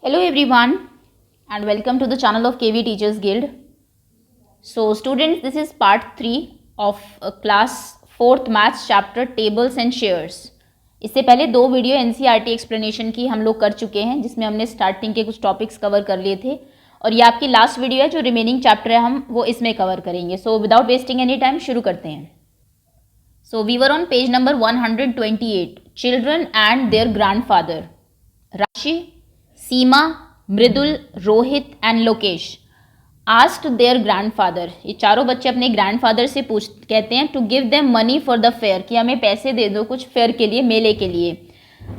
Hello everyone and welcome to the channel of KV Teachers Guild. So students, this is part 3 of class 4th maths chapter tables and shares. इससे पहले 2 video NCERT explanation की हम लोग कर चुके हैं जिसमें हमने स्टार्टिंग के कुछ टॉपिक्स कवर कर लिए थे और ये आपकी लास्ट वीडियो है जो रिमेनिंग चैप्टर है हम वो इसमें कवर करेंगे. So without wasting any time शुरू करते हैं. So we are on page number 128, children and their grandfather. Rashi, Seema, Mridul, Rohit and Lokesh asked their grandfather. ये चारों बच्चे अपने ग्रैंडफादर से कहते हैं to give them money for the fair, कि हमें पैसे दे दो कुछ फेयर के लिए, मेले के लिए.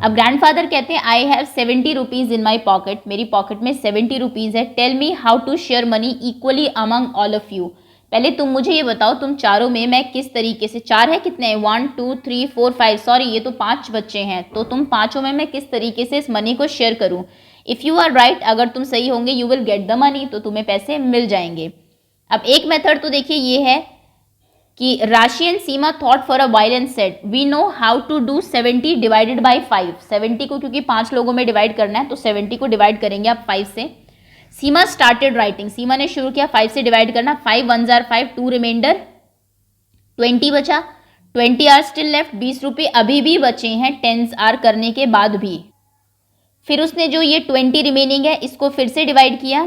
अब ग्रैंडफादर कहते हैं I have 70 rupees in my pocket, मेरी पॉकेट में 70 रुपीज़ है. Tell me how to share money equally among all of you. पहले तुम मुझे ये बताओ तुम चारों में मैं किस तरीके से, चार है कितने हैं, 1 2 3 4 5, सॉरी ये तो 5 बच्चे हैं, तो तुम पाँचों में मैं किस तरीके से इस मनी को शेयर करूं. इफ़ यू आर राइट, अगर तुम सही होंगे you will get the money, तो तुम्हें पैसे मिल जाएंगे. अब एक मेथड तो देखिए ये है कि Rashi and Seema thought for a while and said we know how to do 70 divided by 5. 70 को क्योंकि 5 लोगों में डिवाइड करना है तो 70 को डिवाइड करेंगे आप 5 से. सीमा स्टार्टेड राइटिंग, सीमा ने शुरू किया 5 से डिवाइड करना. 5 1 जार 5, 2 रिमाइंडर 20 बचा. 20 आर स्टिल लेफ्ट, 20 रुपये अभी भी बचे हैं 10 आर करने के बाद भी. फिर उसने जो ये 20 रिमेनिंग है इसको फिर से डिवाइड किया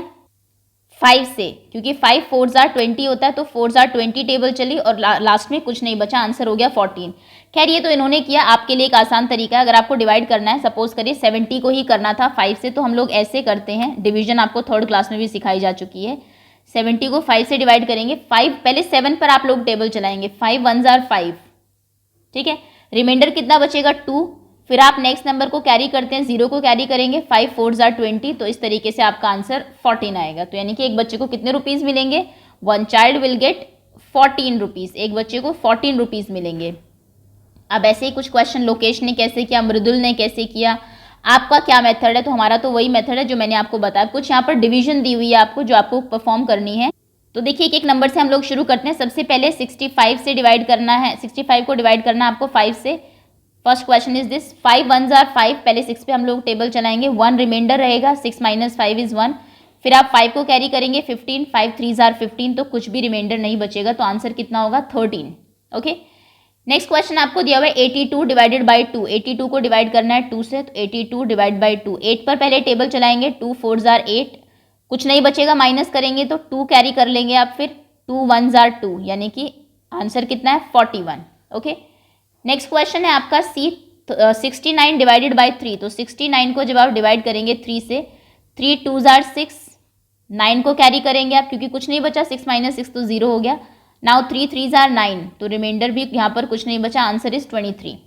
5 से, क्योंकि 5 4 जार 20 होता है तो 4 जार 20 टेबल चली और लास्ट में कुछ नहीं बचा, आंसर हो गया 14. खैर ये तो इन्होंने किया, आपके लिए एक आसान तरीका है. अगर आपको डिवाइड करना है, सपोज करिए 70 को ही करना था 5 से, तो हम लोग ऐसे करते हैं. डिवीजन आपको 3rd क्लास में भी सिखाई जा चुकी है. 70 को 5 से डिवाइड करेंगे. 5 पहले 7 पर आप लोग टेबल चलाएंगे. 5 1 जार 5, ठीक है. रिमाइंडर कितना बचेगा 2. फिर आप नेक्स्ट नंबर को कैरी करते हैं, 0 को कैरी करेंगे. 5 4 जार 20, तो इस तरीके से आपका आंसर 14 आएगा. तो यानी कि एक बच्चे को कितने रुपीज़ मिलेंगे, 1 चाइल्ड विल गेट 14 रुपीज़, एक बच्चे को 14 रुपीज़ मिलेंगे. अब ऐसे ही कुछ क्वेश्चन लोकेश ने कैसे किया, मृदुल ने कैसे किया, आपका क्या मेथड है. तो हमारा तो वही मेथड है जो मैंने आपको बताया. कुछ यहाँ पर डिवीजन दी हुई है आपको जो आपको परफॉर्म करनी है. तो देखिए एक नंबर से हम लोग शुरू करते हैं. सबसे पहले 65 से डिवाइड करना है, 65 को डिवाइड करना है आपको 5 से. First question is this, 5 1 jar 5, पहले 6 पे हम लोग टेबल चलाएंगे. 1 रिमाइंडर रहेगा, 6 माइनस 5 इज 1. फिर आप 5 को कैरी करेंगे 15, 5 3 जार 15, तो कुछ भी रिमाइंडर नहीं बचेगा, तो आंसर कितना होगा 13. ओके. नेक्स्ट क्वेश्चन आपको दिया हुआ है 82 डिवाइडेड बाई 2. 82 को डिवाइड करना है 2 से, तो 82 डिवाइड बाई 2. 8 पर पहले टेबल चलाएंगे. 2 4 जार 8, कुछ नहीं बचेगा, माइनस करेंगे तो 2 कैरी कर लेंगे आप. फिर 2 1 जार 2, यानी कि आंसर कितना है 41. ओके. नेक्स्ट क्वेश्चन है आपका सी 69 डिवाइडेड बाई 3. तो 69 को जब आप डिवाइड करेंगे 3 से, 3 2 जार 6, 9 को कैरी करेंगे आप क्योंकि कुछ नहीं बचा, 6 माइनस 6 तो 0 हो गया. नाउ 3 3 जार 9, तो रिमाइंडर भी यहाँ पर कुछ नहीं बचा, आंसर इज 23.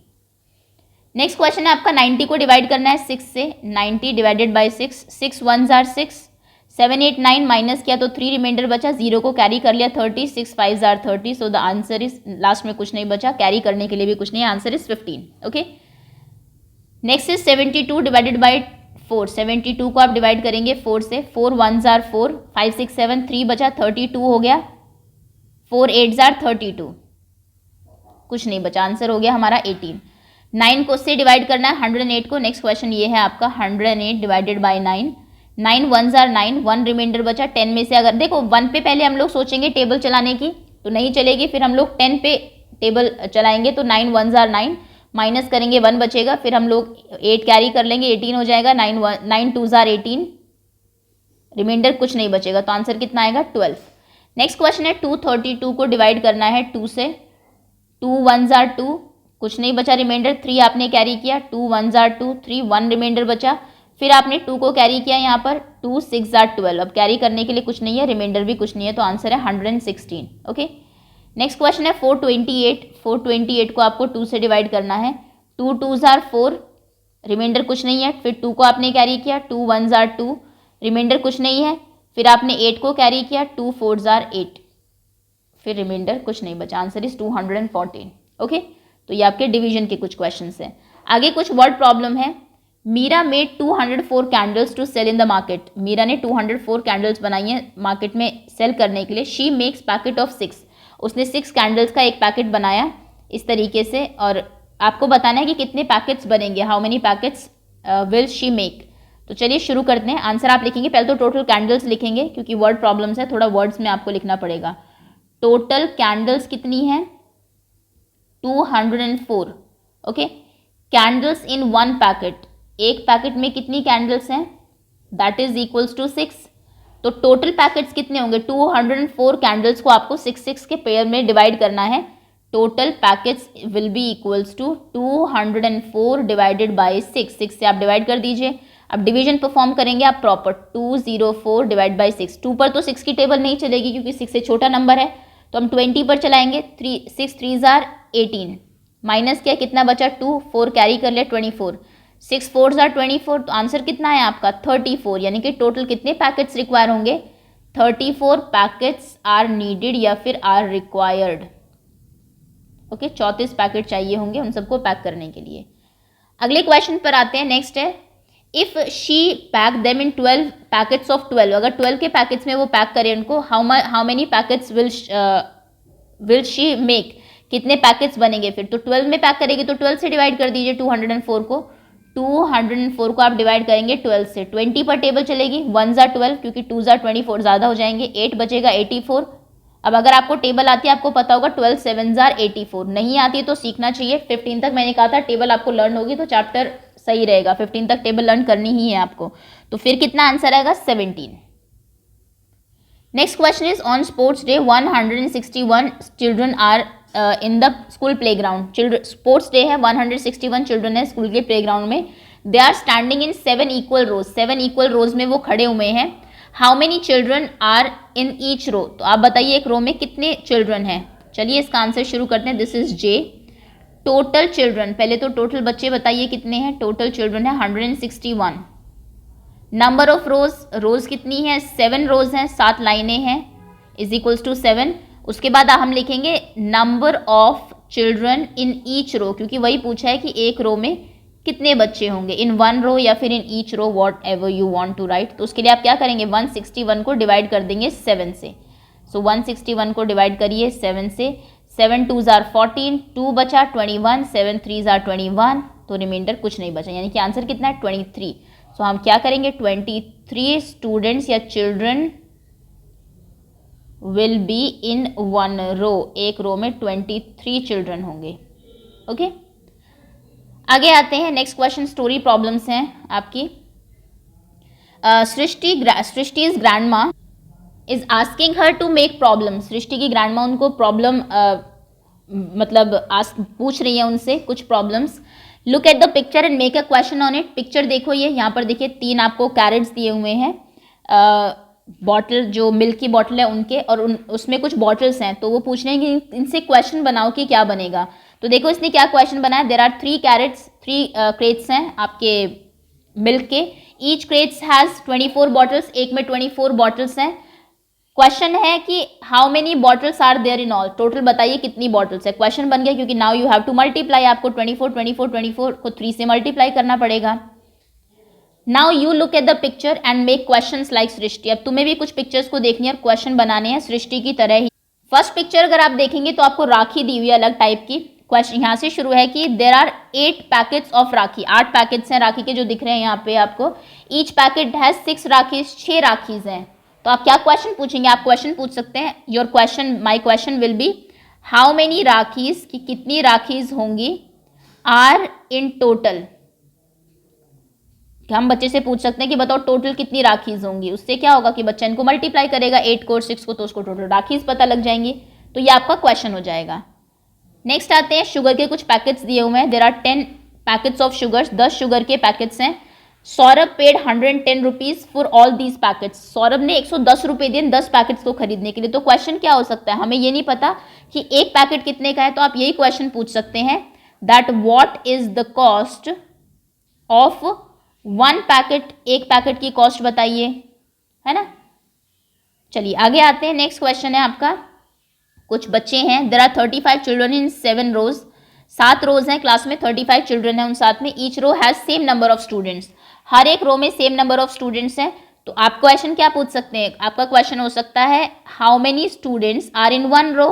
नेक्स्ट क्वेश्चन है आपका 90 को डिवाइड करना है 6 से. 90 डिवाइडेड बाई 6, 6 1 जार 6, 7 8 9 माइनस किया तो 3 रिमाइंडर बचा, 0 को कैरी कर लिया 30, 6 5 jar 30, so the answer is, last में कुछ नहीं बचा, कैरी करने के लिए भी कुछ नहीं, answer is 15. Okay. Next is 72 divided by 4. 72 को आप डिवाइड करेंगे 4 से. 4 1 जार 4, 5 6 7, 3 बचा, 32 हो गया. 4 8 जार 32, कुछ नहीं बचा, आंसर हो गया हमारा 18. 9 को से डिवाइड करना है 108 को. नेक्स्ट क्वेश्चन ये है आपका 108 डिवाइडेड बाई 9. 9 1 जार 9, 1 रिमाइंडर बचा. 10 में से अगर देखो 1 पे पहले हम लोग सोचेंगे टेबल चलाने की तो नहीं चलेगी, फिर हम लोग 10 पे टेबल चलाएंगे तो 9 1 जार 9, माइनस करेंगे 1 बचेगा. फिर हम लोग 8 कैरी कर लेंगे, 18 हो जाएगा. 9 2 जार 18, रिमाइंडर कुछ नहीं बचेगा, तो आंसर कितना आएगा 12. नेक्स्ट क्वेश्चन है 232 को डिवाइड करना है 2 से. 2 1 जार 2, कुछ नहीं बचा, रिमाइंडर 3 आपने कैरी किया. 2 1 जार 2, 3 1 रिमाइंडर बचा. फिर आपने 2 को कैरी किया यहाँ पर, 2 6 जार 12, अब कैरी करने के लिए कुछ नहीं है, रिमाइंडर भी कुछ नहीं है, तो आंसर है 116. ओके. नेक्स्ट क्वेश्चन है 428. 428 को आपको 2 से डिवाइड करना है. 2 2 जार 4, रिमाइंडर कुछ नहीं है. फिर 2 को आपने कैरी किया. 2 1 जार 2, रिमाइंडर कुछ नहीं है. फिर आपने 8 को कैरी किया. 2 4 जार 8, फिर रिमाइंडर कुछ नहीं बचा, आंसर इज 214. ओके. तो ये आपके डिवीजन के कुछ क्वेश्चन हैं. आगे कुछ वर्ड प्रॉब्लम है. Meera made 204 candles to sell in the market. Meera ने 204 कैंडल्स बनाई हैं मार्केट में सेल करने के लिए. शी मेक्स पैकेट ऑफ 6, उसने 6 कैंडल्स का एक पैकेट बनाया इस तरीके से, और आपको बताना है कि कितने पैकेट्स बनेंगे, how many packets will she make. तो चलिए शुरू करते हैं। आंसर आप लिखेंगे, पहले तो टोटल कैंडल्स लिखेंगे क्योंकि वर्ड प्रॉब्लम्स है, थोड़ा वर्ड्स में आपको लिखना पड़ेगा। टोटल कैंडल्स कितनी है? 204। Okay, candles in one packet, एक पैकेट में कितनी कैंडल्स हैं? That is equals to 6। तो टोटल पैकेट्स कितने होंगे? 204 कैंडल्स को आपको 6 के पेयर में डिवाइड करना है। Total packets will be equals to 204 divided by 6 से आप डिवाइड कर दीजिए। अब डिवीजन परफॉर्म करेंगे आप प्रॉपर, 204 डिवाइड बाई 6। 2 पर तो 6 की टेबल नहीं चलेगी क्योंकि 6 से छोटा नंबर है, तो हम 20 पर चलाएंगे। 6 3 जार 18, माइनस क्या, कितना बचा? 2, 4 कैरी कर लिया, 24। 6 4 जार 24, तो आंसर कितना है आपका? 34। यानी कि टोटल कितने पैकेट्स रिक्वायर होंगे? 34 पैकेट्स आर नीडेड या फिर आर रिक्वायर्ड। ओके, 34 पैकेट चाहिए होंगे उन सबको पैक करने के लिए। अगले क्वेश्चन पर आते हैं। नेक्स्ट है, if she pack them in 12 packets of 12, अगर 12 के पैकेट्स में वो पैक करें उनको, how many packets will she make, कितने पैकेट्स बनेंगे फिर? तो 12 में पैक करेगी तो 12 से डिवाइड कर दीजिए 204 को। 204 को आप डिवाइड करेंगे 12 से, 20 पर टेबल चलेगी। 1 जार 12 क्योंकि 2 जार 24 ज़्यादा हो जाएंगे, 8 बचेगा 84। अब अगर आपको टेबल आती है आपको पता होगा 12 7 जार 84, नहीं आती है तो सीखना चाहिए। 15 तक मैंने कहा था टेबल आपको लर्न होगी तो चैप्टर सही रहेगा, 15 तक टेबल लर्न करनी ही है आपको। तो फिर कितना आंसर आएगा? 17। Next question is, on sports day 161 children are in the school playground. Sports day है, 161 चिल्ड्रन है स्कूल के प्ले ग्राउंड में। They are standing in 7 equal rows, 7 equal rows में वो खड़े हुए हैं। How many children are in each row, तो आप बताइए एक रो में कितने चिल्ड्रन हैं? चलिए इसका आंसर शुरू करते हैं। This is J. Total children, पहले तो टोटल बच्चे बताइए कितने हैं? टोटल चिल्ड्रन है 161। नंबर ऑफ रोज, रोज कितनी है? 7 रोज हैं, 7 लाइनें हैं, इज इक्वल्स टू 7। उसके बाद हम लिखेंगे number of children in each row, क्योंकि वही पूछा है कि एक रो में कितने बच्चे होंगे, इन वन रो या फिर in each row, whatever you want to write. तो उसके लिए आप क्या करेंगे? 161 को डिवाइड कर देंगे 7 से। सो 161 को डिवाइड करिए 7 से। 7 2 जार 14, 2 बचा 21, 7 3 जार 21, तो रिमाइंडर कुछ नहीं बचा, यानी कि आंसर कितना है? 23। सो हम क्या करेंगे? 23 स्टूडेंट्स या children will be in one row, एक रो में 23 चिल्ड्रन होंगे। ओके, आगे आते हैं। नेक्स्ट क्वेश्चन स्टोरी प्रॉब्लम्स हैं आपकी। Srishti is grandma is asking her to make problem. Srishti की ग्रैंडमा उनको प्रॉब्लम मतलब पूछ रही है उनसे कुछ problems. Look at the picture and make a question on it. Picture देखो, ये यहाँ पर देखिए 3 आपको कैरेट्स दिए हुए हैं, बॉटल जो मिल्क की बॉटल है उनके, और उसमें कुछ बॉटल्स हैं, तो वो पूछ रहे हैं कि इनसे क्वेश्चन बनाओ कि क्या बनेगा। तो देखो इसने क्या क्वेश्चन बनाया। देयर आर 3 कैरेट्स, 3 क्रेट्स हैं आपके मिल्क के। ईच क्रेट्स हैज 24 बॉटल्स, एक में 24 बॉटल्स हैं। क्वेश्चन है कि how many bottles are there in all, total बताइए कितनी बॉटल्स है। क्वेश्चन बन गया क्योंकि now you have to multiply, आपको 24 को 3 से मल्टीप्लाई करना पड़ेगा। Now you look at the picture and make questions like Srishti. अब तुम्हें भी कुछ पिक्चर्स को देखनी है और क्वेश्चन बनाने हैं सृष्टि की तरह ही। फर्स्ट पिक्चर अगर आप देखेंगे तो आपको राखी दी हुई है अलग टाइप की। क्वेश्चन यहाँ से शुरू है कि there are 8 packets of rakhi, 8 packets हैं राखी के जो दिख रहे हैं यहाँ पे आपको। Each packet has 6 rakhis, 6 rakhis हैं। तो आप क्या क्वेश्चन पूछेंगे? आप क्वेश्चन पूछ सकते हैं, your question, my question will be how many rakhis, कि कितनी राखीज होंगी, आर इन टोटल। हम बच्चे से पूछ सकते हैं कि बताओ टोटल कितनी राखीज होंगी। उससे क्या होगा कि बच्चा इनको मल्टीप्लाई करेगा 8 को और 6 को, तो उसको टोटल राखीज पता लग जाएंगी। तो ये आपका क्वेश्चन हो जाएगा। नेक्स्ट आते हैं, शुगर के कुछ पैकेट्स दिए हुए हैं। There are 10 packets of sugars, 10 sugar के पैकेट्स हैं। Saurabh paid 110 rupees for all these packets. Saurabh ने 110 रुपये दिए 10 पैकेट्स को खरीदने के लिए। तो क्वेश्चन क्या हो सकता है? हमें ये नहीं पता कि एक पैकेट कितने का है, तो आप यही क्वेश्चन पूछ सकते हैं that what is the cost of 1 packet, एक पैकेट की कॉस्ट बताइए, है ना। चलिए आगे आते हैं। नेक्स्ट क्वेश्चन है आपका, कुछ बच्चे हैं। देर आर 35 चिल्ड्रन इन 7 रोज, 7 रोज हैं क्लास में, 35 चिल्ड्रन हैं उन साथ में। Each row has same number of students, हर एक रो में सेम नंबर ऑफ स्टूडेंट्स हैं। तो आप क्वेश्चन क्या पूछ सकते हैं? आपका क्वेश्चन हो सकता है how many students are in 1 row,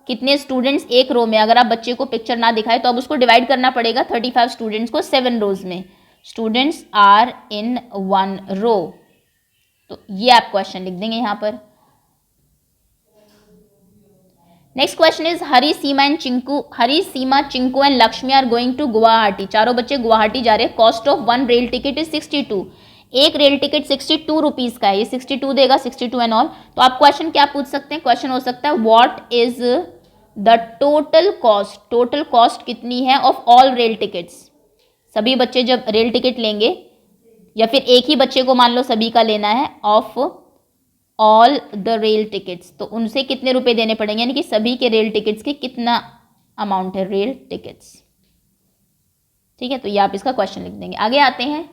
कितने स्टूडेंट्स एक रो में। अगर आप बच्चे को पिक्चर ना दिखाए तो अब उसको डिवाइड करना पड़ेगा 35 स्टूडेंट्स को 7 रोज में। Students are in 1 row. तो ये आप क्वेश्चन लिख देंगे यहाँ पर। Next question is Hari Seema Chinku and Lakshmi are going to Guwahati. चारों बच्चे गुवाहाटी जा रहे हैं। Cost of 1 rail ticket is 62। एक रेल टिकट 62 रुपीज का है। ये 62 देगा, 62 एंड ऑल। तो आप क्वेश्चन क्या पूछ सकते हैं? क्वेश्चन हो सकता है what is the total cost. Total cost कितनी है ऑफ ऑल रेल टिकट्स। सभी बच्चे जब रेल टिकट लेंगे, या फिर एक ही बच्चे को मान लो सभी का लेना है, of all the rail tickets, तो उनसे कितने रुपए देने पड़ेंगे, यानी कि सभी के रेल टिकट्स के कितना अमाउंट है रेल टिकट्स। ठीक है, तो ये आप इसका क्वेश्चन लिख देंगे। आगे आते हैं।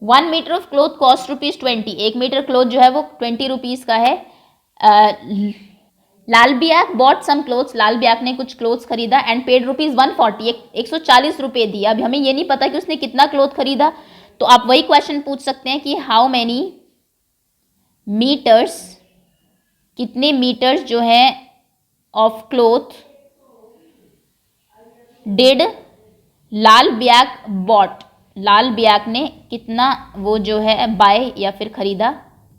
1 metre of cloth cost ₹20। 1 metre cloth जो है वो 20 रुपीज का है। लाल बियाक बॉट सम क्लोथ्स। लाल बियाक ने कुछ क्लोथ्स खरीदा एंड पेड ₹140। 140 रुपये दिया। अभी हमें ये नहीं पता कि उसने कितना क्लोथ खरीदा, तो आप वही क्वेश्चन पूछ सकते हैं कि हाउ मैनी मीटर्स, कितने मीटर्स जो है ऑफ क्लोथ डिड लाल बियाक बॉट। लाल बियाक ने कितना वो जो है बाय या फिर खरीदा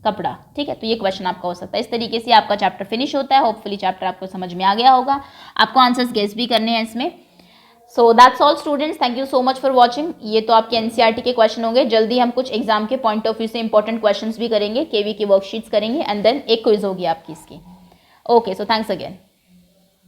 कपड़ा। ठीक है, तो ये क्वेश्चन आपका हो सकता है। इस तरीके से आपका चैप्टर फिनिश होता है। होपफुली चैप्टर आपको समझ में आ गया होगा। आपको आंसर्स गेस भी करने हैं इसमें। So that's all students, thank you so much for watching. ये तो आपके एनसीईआरटी के क्वेश्चन होंगे। जल्दी हम कुछ एग्जाम के पॉइंट ऑफ व्यू से इंपॉर्टेंट क्वेश्चंस भी करेंगे, केवी की वर्कशीट्स करेंगे, एंड देन एक क्विज होगी आपकी इसकी। Okay, so thanks again.